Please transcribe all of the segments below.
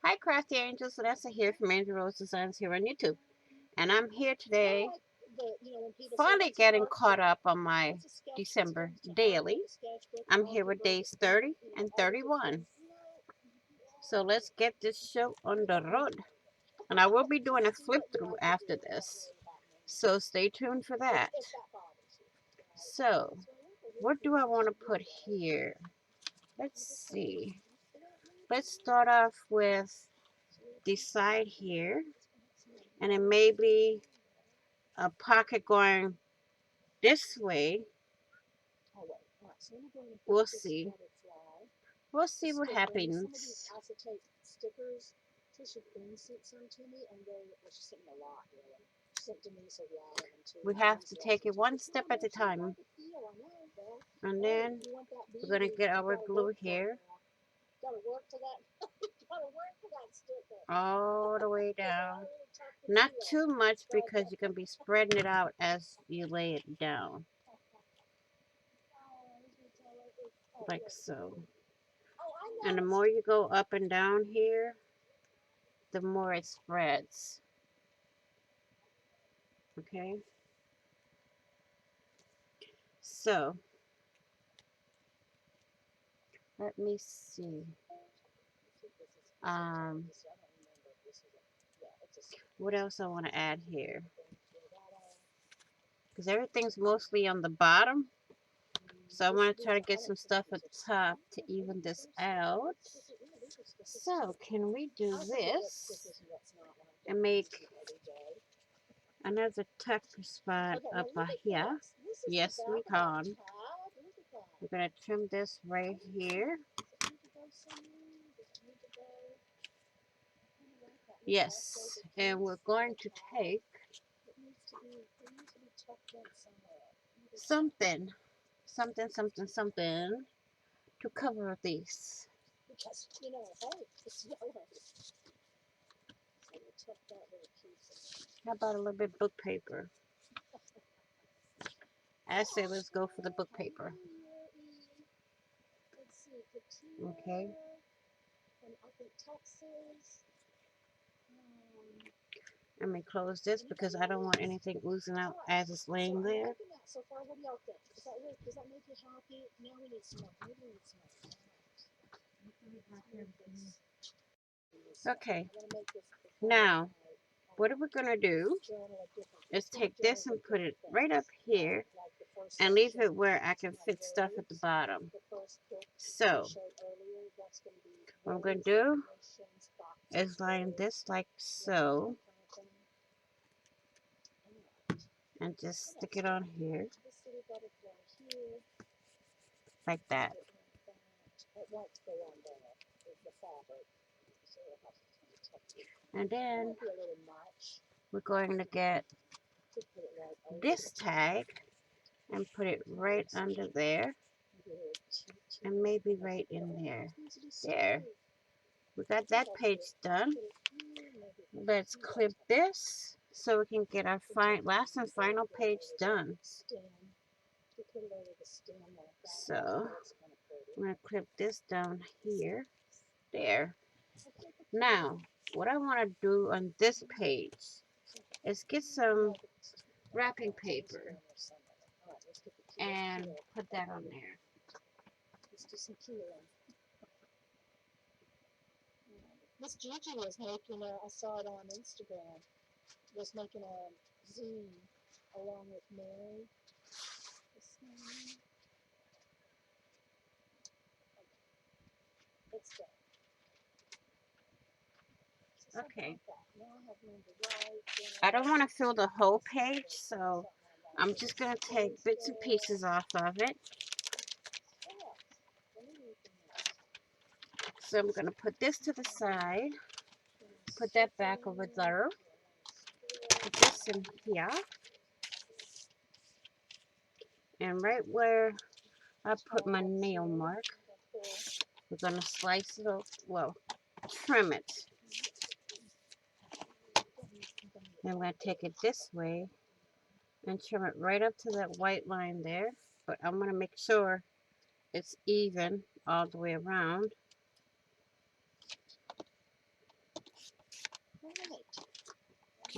Hi, Crafty Angels. Vanessa here from Angel Rose Designs here on YouTube. And I'm here today, finally getting caught up on my December daily. I'm here with days 30 and 31. So let's get this show on the road. And I will be doing a flip through after this. So stay tuned for that. So, what do I want to put here? Let's see. Let's start off with the side here. And then maybe a pocket going this way. We'll see. We'll see what happens. We have to take it one step at a time. And then we're going to get our glue here. All the way down. Not too much because you can be spreading it out as you lay it down. Like so. And the more you go up and down here, the more it spreads. Okay? So, let me see. What else I want to add here? Because everything's mostly on the bottom. So I want to try to get some stuff at the top to even this out. So, can we do this and make another tuck spot up here? Yes, we can. We're going to trim this right here. Yes, and we're going to take something to cover these. How about a little bit of book paper? I say let's go for the book paper. Okay. Let me close this because I don't want anything oozing out as it's laying there. Okay. Now, what we're going to do is take this and put it right up here and leave it where I can fit stuff at the bottom. So, what I'm going to do is line this like so and just stick it on here like that. And then we're going to get this tag and put it right under there and maybe right in there. There. We got that page done. Let's clip this so we can get our last and final page done. So I'm going to clip this down here. There. Now, what I want to do on this page is get some wrapping paper and put that on there. Miss Gigi was making I saw it on Instagram, was making a zine along with Mary. Okay. I don't want to fill the whole page, so I'm just going to take bits and pieces off of it. So I'm going to put this to the side, put that back over there, put this in here, and right where I put my nail mark, we're going to slice it off, well, trim it. And I'm going to take it this way and trim it right up to that white line there, but I'm going to make sure it's even all the way around.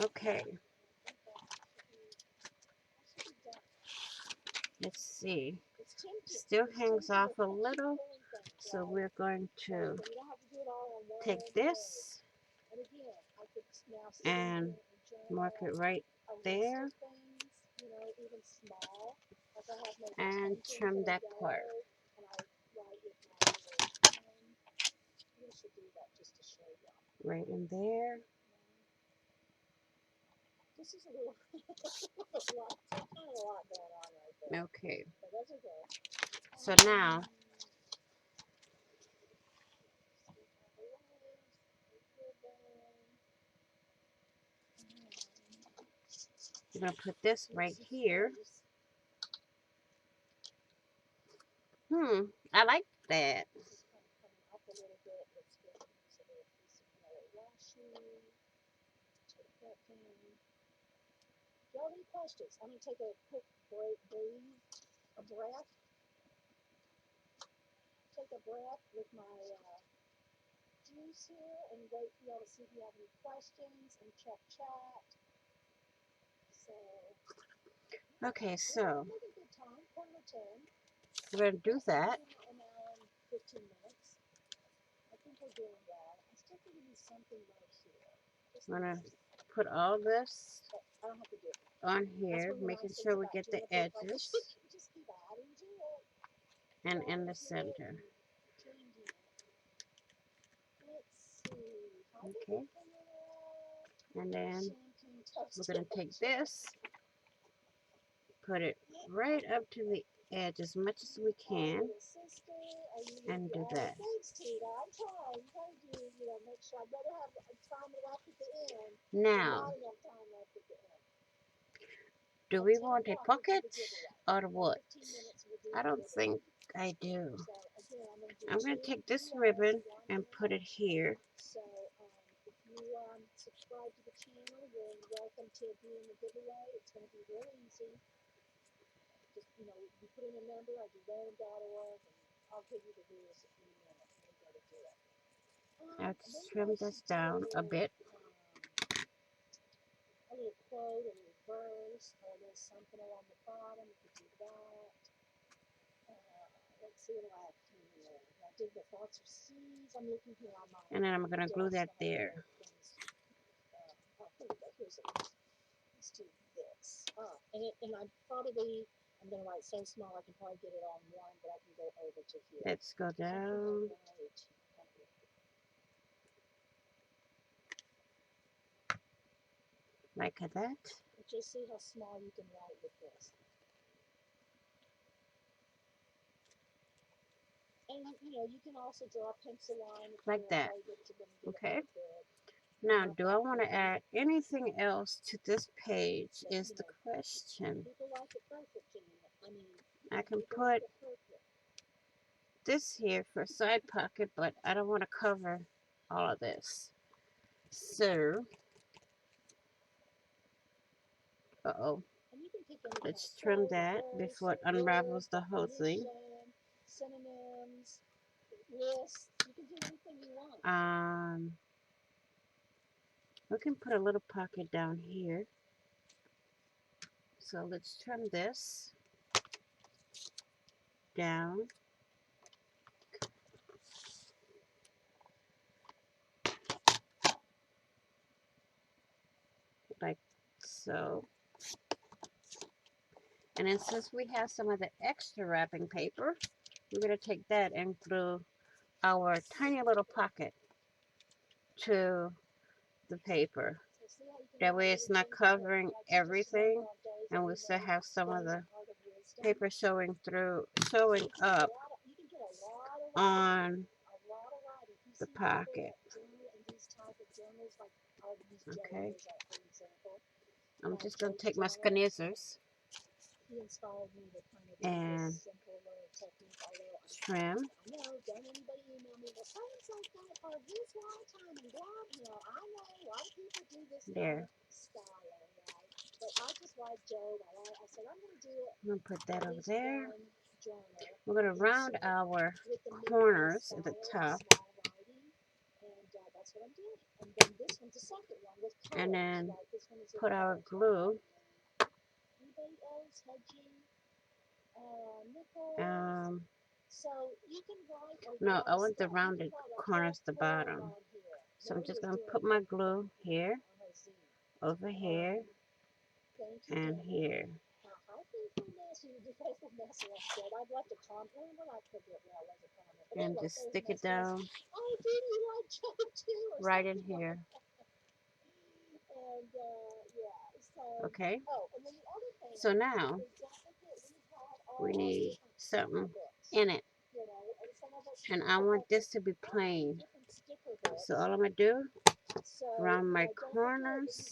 Okay. Let's see. Still hangs off a little, so we're going to take this and mark it right there and trim that part. Right in there. Okay. So now we're going to put this right here. I like that. Okay, so we're going to do that. I'm going to put all this on here, making sure we get the edges and in the center. Okay. And then we're going to take this, put it right up to the edge as much as we can, and do that. Now, do we want a pocket or what? I don't think I do. I'm going to take this ribbon and put it here. Let's trim this down a bit. And then I'm going to glue that there. Let's go down. Like that. Like that. Okay. Now, do I want to add anything else to this page is the question. I can put this here for a side pocket, but I don't want to cover all of this. So, uh-oh. Let's trim that before it unravels the whole thing. We can put a little pocket down here. So let's trim this down. Like so. And then since we have some of the extra wrapping paper, we're going to take that and glue our tiny little pocket to the paper. That way it's not covering everything, and we still have some of the paper showing up on the pocket. Okay. I'm just going to take my scissors and trim. There. I'm going to put that over there. We're going to round our corners at the top. And then put our glue. No, I want the rounded corners at the bottom. So I'm just going to put my glue here, over here, and here. And just stick it down right in here. Okay. So now we need something in it. And I want this to be plain. So all I'm going to do, around my corners,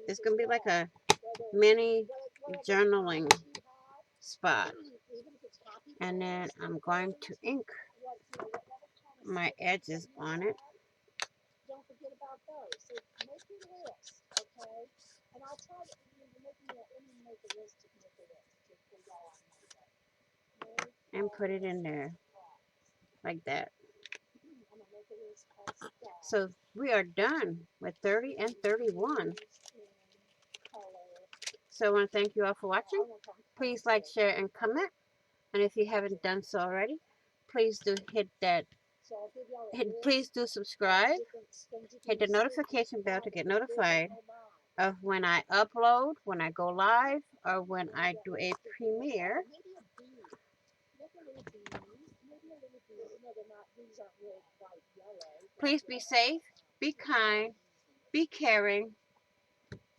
it's going to be like a mini journaling spot. And then I'm going to ink my edges on it. And put it in there like that. So we are done with 30 and 31. So I want to thank you all for watching. Please like, share, and comment. And if you haven't done so already, please do please do subscribe. Hit the notification bell to get notified of when I upload, when I go live, or when I do a premiere. Please be safe, be kind, be caring,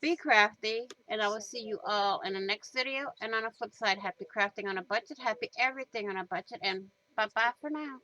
be crafty, and I will see you all in the next video. And on the flip side, happy crafting on a budget, happy everything on a budget, and bye-bye for now.